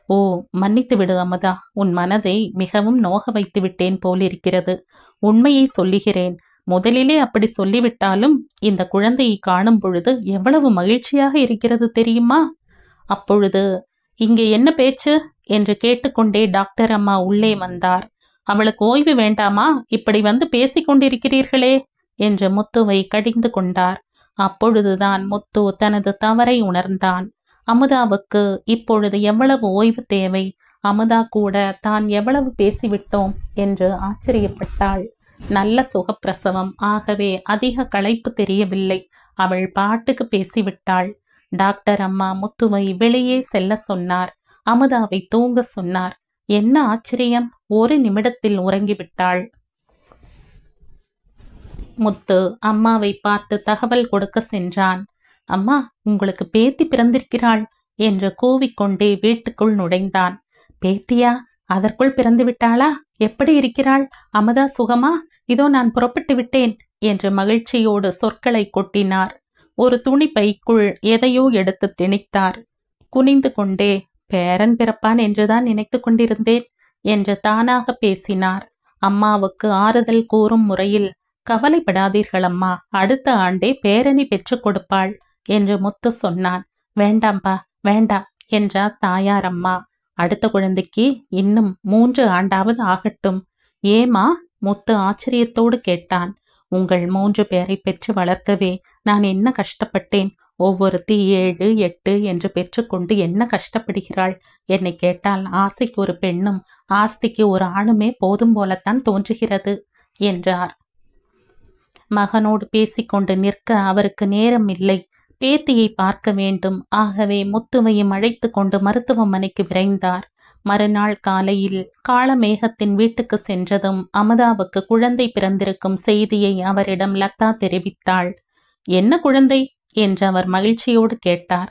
ஓ, மன்னித்து விடு அமுதா, உன் மனதை மிகவும் நோக வைத்து விட்டேன் போலிருக்கிறது. உண்மையை சொல்லுகிறேன். முதலிலே அப்படி சொல்லிவிட்டாலும் இந்த குழந்தையை காணும் பொழுது எவ்வளவு மகிழ்ச்சியாக இருக்கிறது தெரியுமா? அப்பொழுது இங்கே என்ன பேச்சு என்று கேட்டுக்கொண்டே டாக்டர் அம்மா உள்ளே வந்தார். அவளுக்கு ஓய்வு வேண்டாமா? இப்படி வந்து பேசிக்கொண்டிருக்கிறீர்களே என்று முத்துவை கடிந்து கொண்டார். அப்பொழுதுதான் முத்து தனது தவறை உணர்ந்தான். அமுதாவுக்கு இப்பொழுது எவ்வளவு ஓய்வு தேவை? அமுதா கூட தான் எவ்வளவு பேசிவிட்டோம் என்று ஆச்சரியப்பட்டாள். நல்ல சுகப்பிரசவம், ஆகவே அதிக களைப்பு தெரியவில்லை. அவள் பாட்டுக்கு பேசிவிட்டாள். டாக்டர் அம்மா முத்துவை வெளியே செல்ல சொன்னார். அமுதாவை தூங்க சொன்னார். என்ன ஆச்சரியம், ஒரு நிமிடத்தில் உறங்கிவிட்டாள். முத்து அம்மாவை பார்த்து தகவல் கொடுக்க சென்றான். அம்மா, உங்களுக்கு பேத்தி பிறந்திருக்கிறாள் என்று கூவிக்கொண்டே வீட்டுக்குள் நுழைந்தான். பேத்தியா? அதற்குள் பிறந்து விட்டாளா? எப்படி இருக்கிறாள்? அமுதா சுகமா? இதோ நான் புறப்பட்டு விட்டேன் என்று மகிழ்ச்சியோடு சொற்களை கொட்டினார். ஒரு துணி பைக்குள் எதையோ எடுத்து திணித்தார். குனிந்து கொண்டே பேரன் பிறப்பான் என்றுதான் நினைத்து கொண்டிருந்தேன் என்று தானாக பேசினார். அம்மாவுக்கு ஆறுதல் கூறும் முறையில், கவலைப்படாதீர்கள் அம்மா, அடுத்த ஆண்டே பேரனை பெற்றுக் கொடுப்பாள் என்று முத்து சொன்னான். வேண்டாம்பா, வேண்டாம் என்றார் தாயார் அம்மா. அடுத்த குழந்தைக்கு இன்னும் 3 ஆண்டாவது ஆகட்டும். ஏமா? முத்து ஆச்சரியத்தோடு கேட்டான். உங்கள் 3 பேரை பெற்று வளர்க்கவே நான் என்ன கஷ்டப்பட்டேன். ஒவ்வொருத்தி 7, 8 என்று பெற்றுக்கொண்டு என்ன கஷ்டப்படுகிறாள். என்னை கேட்டால் ஆசைக்கு ஒரு பெண்ணும் ஆஸ்திக்கு ஒரு ஆணுமே போதும் போலத்தான் தோன்றுகிறது என்றார். மகனோடு பேசிக்கொண்டு நிற்க அவருக்கு நேரம் இல்லை. பேத்தியை பார்க்க வேண்டும். ஆகவே முத்துவையும் அழைத்து கொண்டு மருத்துவமனைக்கு விரைந்தார். மறுநாள் காலையில் காளமேகத்தின் வீட்டுக்கு சென்றதும் அமுதாவுக்கு குழந்தை பிறந்திருக்கும் செய்தியை அவரிடம் லதா தெரிவித்தாள். என்ன குழந்தை என்று அவர் மகிழ்ச்சியோடு கேட்டார்.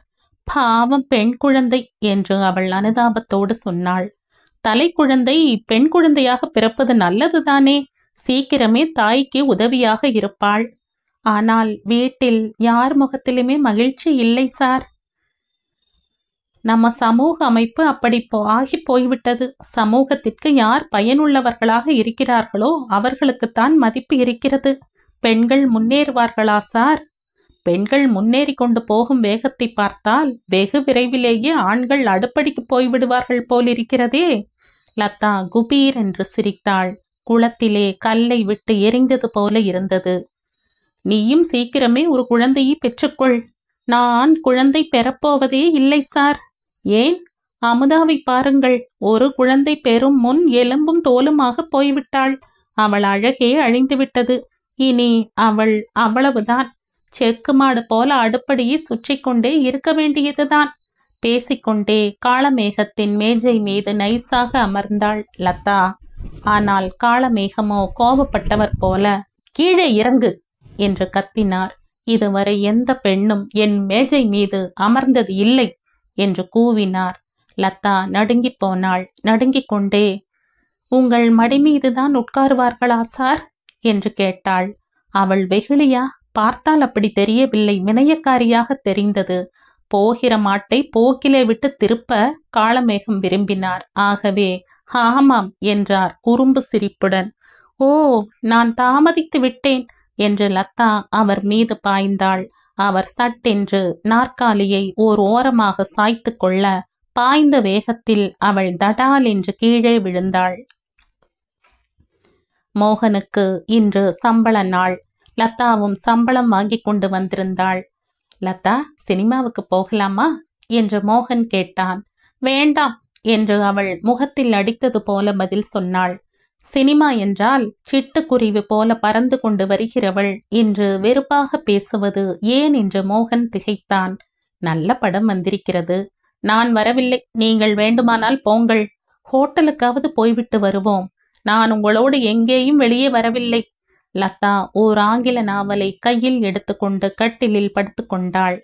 பாவம், பெண் குழந்தை என்று அவள் அனுதாபத்தோடு சொன்னாள். தலை குழந்தை பெண் குழந்தையாக பிறப்பது நல்லதுதானே. சீக்கிரமே தாய்க்கு உதவியாக இருப்பாள். ஆனால் வீட்டில் யார் முகத்திலுமே மகிழ்ச்சி இல்லை சார். நம்ம சமூக அமைப்பு அப்படி ஆகி போய்விட்டது. சமூகத்திற்கு யார் பயனுள்ளவர்களாக இருக்கிறார்களோ அவர்களுக்குத்தான் மதிப்பு இருக்கிறது. பெண்கள் முன்னேறுவார்களா சார்? பெண்கள் முன்னேறி கொண்டு போகும் வேகத்தை பார்த்தால் வெகு விரைவிலேயே ஆண்கள் அடுப்படிக்கு போய்விடுவார்கள் போலிருக்கிறதே. லதா குபீர் என்று சிரித்தாள். குளத்திலே கல்லை விட்டு எரிந்தது போல இருந்தது. நீயும் சீக்கிரமே ஒரு குழந்தையை பெற்றுக்கொள். நான் குழந்தை பெறப்போவதே இல்லை சார். ஏன்? அமுதாவை பாருங்கள், ஒரு குழந்தை பெறும் முன் எலும்பும் தோலுமாக போய்விட்டாள். அவள் அழகே அழிந்துவிட்டது. இனி அவள் அவ்வளவுதான். செக்கு மாடு போல அடுப்படியை சுற்றி கொண்டே இருக்க வேண்டியதுதான். பேசிக்கொண்டே காளமேகத்தின் மேஜை மீது நைசாக அமர்ந்தாள் லதா. ஆனால் காளமேகமோ கோபப்பட்டவர் போல, கீழே இறங்கு என்று கத்தினார். இதுவரை எந்த பெண்ணும் என் மேஜை மீது அமர்ந்தது இல்லை என்று கூவினார். லதா நடுங்கி போனாள். நடுங்கிக் கொண்டே, உங்கள் மடி மீதுதான் உட்காருவார்களா சார் என்று கேட்டாள். அவள் வெகுளியா? பார்த்தால் அப்படி தெரியவில்லை, வினயக்காரியாக தெரிந்தது. போகிற மாட்டை போக்கிலே விட்டு திருப்ப காளமேகம் விரும்பினார். ஆகவே ஆமாம் என்றார் குறும்பு சிரிப்புடன். ஓ, நான் தாமதித்து விட்டேன் என்று லதா அவர் மீது பாய்ந்தாள். அவர் சட்டென்று நாற்காலியை ஓர் ஓரமாக சாய்த்து கொள்ள, பாய்ந்த வேகத்தில் அவள் தடால் என்று கீழே விழுந்தாள். மோகனுக்கு இன்று சம்பள நாள். லதாவும் சம்பளம் வாங்கி கொண்டு வந்திருந்தாள். லதா, சினிமாவுக்கு போகலாமா என்று மோகன் கேட்டான். வேண்டாம் என்று அவள் முகத்தில் அடித்தது போல பதில் சொன்னாள். சினிமா என்றால் சிட்டுக்குருவி போல பறந்து கொண்டு வருகிறவள் இன்று வெறுப்பாக பேசுவது ஏன் என்று மோகன் திகைத்தான். நல்ல படம் வந்திருக்கிறது. நான் வரவில்லை, நீங்கள் வேண்டுமானால் போங்கள். ஹோட்டலுக்காவது போய்விட்டு வருவோம். நான் உங்களோடு எங்கேயும் வெளியே வரவில்லை. லதா ஓர் ஆங்கில நாவலை கையில் எடுத்துக்கொண்டு கட்டிலில் படுத்து கொண்டாள்.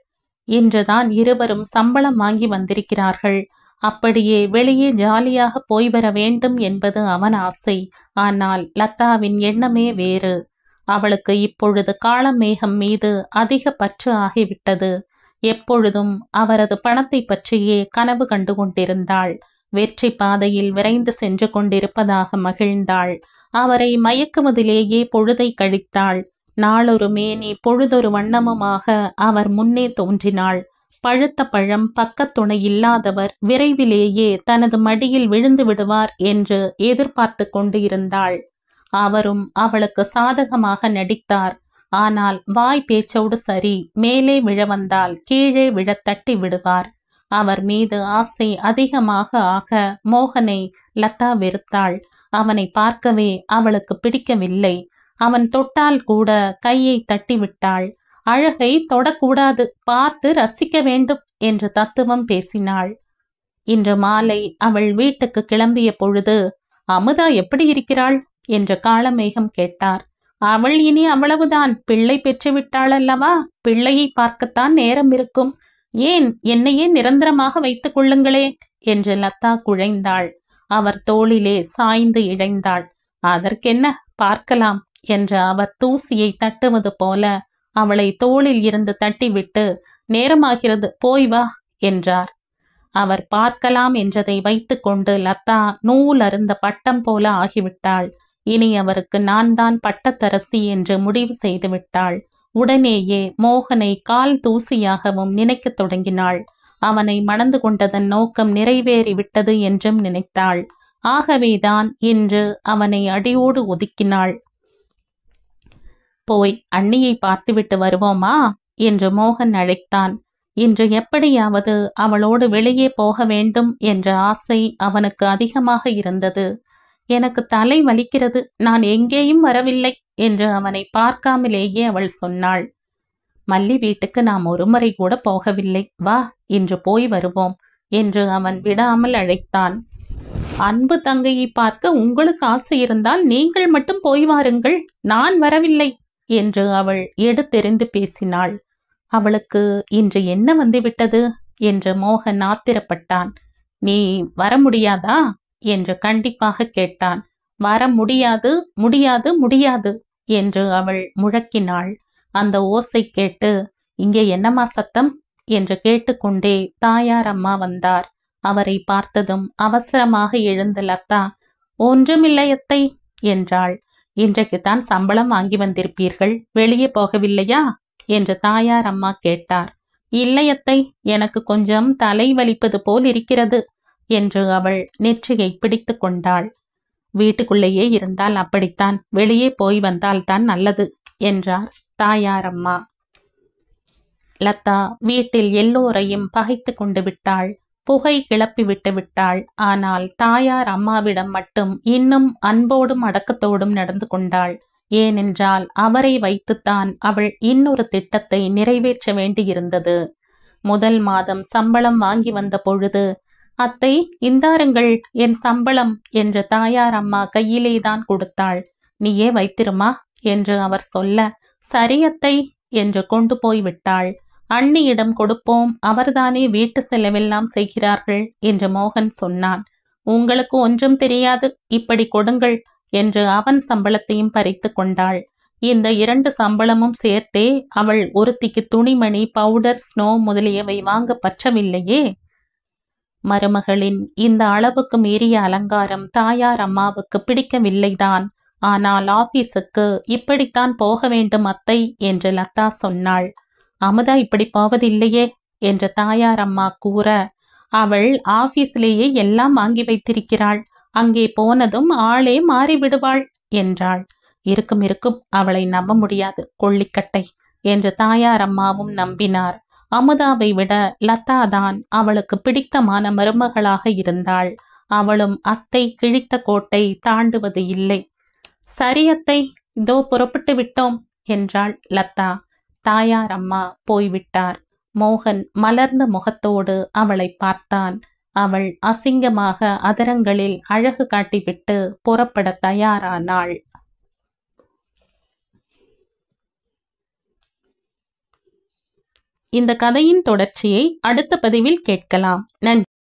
இன்றுதான் இருவரும் சம்பளம் வாங்கி வந்திருக்கிறார்கள். அப்படியே வெளியே ஜாலியாக போய் வர வேண்டும் என்பது அவன் ஆசை. ஆனால் லதாவின் எண்ணமே வேறு. அவளுக்கு இப்பொழுது காளமேகம் மீது அதிக பற்று ஆகிவிட்டது. எப்பொழுதும் அவரது பணத்தை பற்றியே கனவு கண்டு கொண்டிருந்தாள். வெற்றி பாதையில் விரைந்து சென்று கொண்டிருப்பதாக மகிழ்ந்தாள். அவரை மயக்குவதிலேயே பொழுதை கழித்தாள். நாளொரு மேனி பொழுதொரு வண்ணமுமாக அவர் முன்னே தோன்றினாள். பழுத்த பழம் பக்கத்துணை இல்லாதவர் விரைவிலேயே தனது மடியில் விழுந்து விடுவார் என்று எதிர்பார்த்து கொண்டு இருந்தாள். அவரும் அவளுக்கு சாதகமாக நடித்தார். ஆனால் வாய் பேச்சோடு சரி, மேலே விழ வந்தால் கீழே விழ தட்டி விடுவார். அவர் மீது ஆசை அதிகமாக ஆக மோகனை லதா வெறுத்தாள். அவனை பார்க்கவே அவளுக்கு பிடிக்கவில்லை. அவன் தொட்டால் கூட கையை தட்டிவிட்டாள். அழகை தொடக்கூடாது, பார்த்து ரசிக்க வேண்டும் என்று தத்துவம் பேசினாள். இன்று மாலை அவள் வீட்டுக்கு கிளம்பிய பொழுது, அமுதா எப்படி இருக்கிறாள் என்று காளமேகம் கேட்டார். அவள் இனி அவ்வளவுதான், பிள்ளை பெற்றுவிட்டாள் அல்லவா, பிள்ளையை பார்க்கத்தான் நேரம் இருக்கும். ஏன் என்னையே நிரந்தரமாக வைத்துக் கொள்ளுங்களே என்று லதா குழைந்தாள். அவர் தோளிலே சாய்ந்து இழைந்தாள். அதற்கென்ன, பார்க்கலாம் என்று அவர் தூசியை தட்டுவது போல அவளை தோளில் இருந்து தட்டிவிட்டு, நேரமாகிறது, போய் வா என்றார். அவர் பார்க்கலாம் என்றதை வைத்து கொண்டு லதா நூல் அருந்த பட்டம் போல ஆகிவிட்டாள். இனி அவருக்கு நான் தான் பட்டத்தரசி என்று முடிவு செய்து விட்டாள். உடனேயே மோகனை கால் தூசியாகவும் நினைக்க தொடங்கினாள். அவனை மணந்து கொண்டதன் நோக்கம் நிறைவேறிவிட்டது என்றும் நினைத்தாள். ஆகவேதான் இன்று அவனை அடியோடு ஒதுக்கினாள். போய் அண்ணியை பார்த்துவிட்டு வருவோமா என்று மோகன் அழைத்தான். இன்று எப்படியாவது அவளோடு வெளியே போக வேண்டும் என்ற ஆசை அவனுக்கு அதிகமாக இருந்தது. எனக்கு தலை வலிக்கிறது, நான் எங்கேயும் வரவில்லை என்று அவனை பார்க்காமலேயே அவள் சொன்னாள். மல்லி வீட்டுக்கு நாம் ஒருமுறை கூட போகவில்லை, வா இன்று போய் வருவோம் என்று அவன் விடாமல் அழைத்தான். அன்பு தங்கையை பார்க்க உங்களுக்கு ஆசை இருந்தால் நீங்கள் மட்டும் போய் வாருங்கள், நான் வரவில்லை என்று அவள் எடுத்தெறிந்து பேசினாள். அவளுக்கு இன்று என்ன வந்துவிட்டது என்று மோகன் ஆத்திரப்பட்டான். நீ வர முடியாதா என்று கண்டிப்பாக கேட்டான். வர முடியாது, முடியாது, முடியாது என்று அவள் முழக்கினாள். அந்த ஓசை கேட்டு, இங்கே என்னம்மா சத்தம் என்று கேட்டுக்கொண்டே தாயார் அம்மா வந்தார். அவரை பார்த்ததும் அவசரமாக எழுந்த லதா, ஒன்றுமில்லை அத்தை என்றாள். இன்றைக்குத்தான் சம்பளம் வாங்கி வந்திருப்பீர்கள், வெளியே போகவில்லையா என்று தாயார் அம்மா கேட்டார். இல்லை அத்தை, எனக்கு கொஞ்சம் தலை வலிப்பது போல் இருக்கிறது என்று அவள் நெற்றியை பிடித்து கொண்டாள். வீட்டுக்குள்ளேயே இருந்தால் அப்படித்தான், வெளியே போய் வந்தால்தான் நல்லது என்றார் தாயாரம்மா. லதா வீட்டில் எல்லோரையும் பகைத்து கொண்டு விட்டாள். புகை கிளப்பி விட்டு விட்டாள். ஆனால் தாயார் அம்மாவிடம் மட்டும் இன்னும் அன்போடும் அடக்கத்தோடும் நடந்து கொண்டாள். ஏனென்றால் அவரை வைத்துத்தான் அவள் இன்னொரு திட்டத்தை நிறைவேற்ற வேண்டியிருந்தது. முதல் மாதம் சம்பளம் வாங்கி வந்த பொழுது, அத்தை இந்தாருங்கள் என் சம்பளம் என்று தாயார் அம்மா கையிலேதான் கொடுத்தாள். நீயே வைத்திருமா என்று அவர் சொல்ல, சரி அத்தை என்று கொண்டு போய் விட்டாள். அண்ணியிடம் கொடுப்போம், அவர்தானே வீட்டு செலவெல்லாம் செய்கிறார்கள் என்று மோகன் சொன்னான். உங்களுக்கு ஒன்றும் தெரியாது, இப்படி கொடுங்கள் என்று அவன் சம்பளத்தையும் பறித்து கொண்டாள். இந்த 2 சம்பளமும் சேர்த்தே அவள் ஒருத்திக்கு துணிமணி, பவுடர், ஸ்னோ முதலியவை வாங்க பற்றவில்லையே. மருமகளின் இந்த அளவுக்கு மீறிய அலங்காரம் தாயார் அம்மாவுக்கு பிடிக்கவில்லைதான். ஆனால் ஆபீஸுக்கு இப்படித்தான் போக வேண்டும் அத்தை என்று லதா சொன்னாள். அமுதா இப்படி போவதில்லையே என்று தாயார் அம்மா கூற, அவள் ஆபீஸ்லேயே எல்லாம் வாங்கி வைத்திருக்கிறாள், அங்கே போனதும் ஆளே மாறிவிடுவாள் என்றாள். இருக்கும் அவளை நம்ப முடியாது, கொள்ளிக்கட்டை என்று தாயார் அம்மாவும் நம்பினார். அமுதாவை விட லதா தான் அவளுக்கு பிடித்தமான மருமகளாக இருந்தாள். அவளும் அத்தை கிழித்த கோட்டை தாண்டுவது இல்லை. சரி அத்தை, இதோ புறப்பட்டு விட்டோம் என்றாள் லதா. தாயார் அம்மா போய்விட்டார். மோகன் மலர்ந்த முகத்தோடு அவளை பார்த்தான். அவள் அசிங்கமாக அதரங்களில் அழகு காட்டிவிட்டு புறப்பட தயாரானாள். இந்த கதையின் தொடர்ச்சியை அடுத்த பதிவில் கேட்கலாம். நன்றி.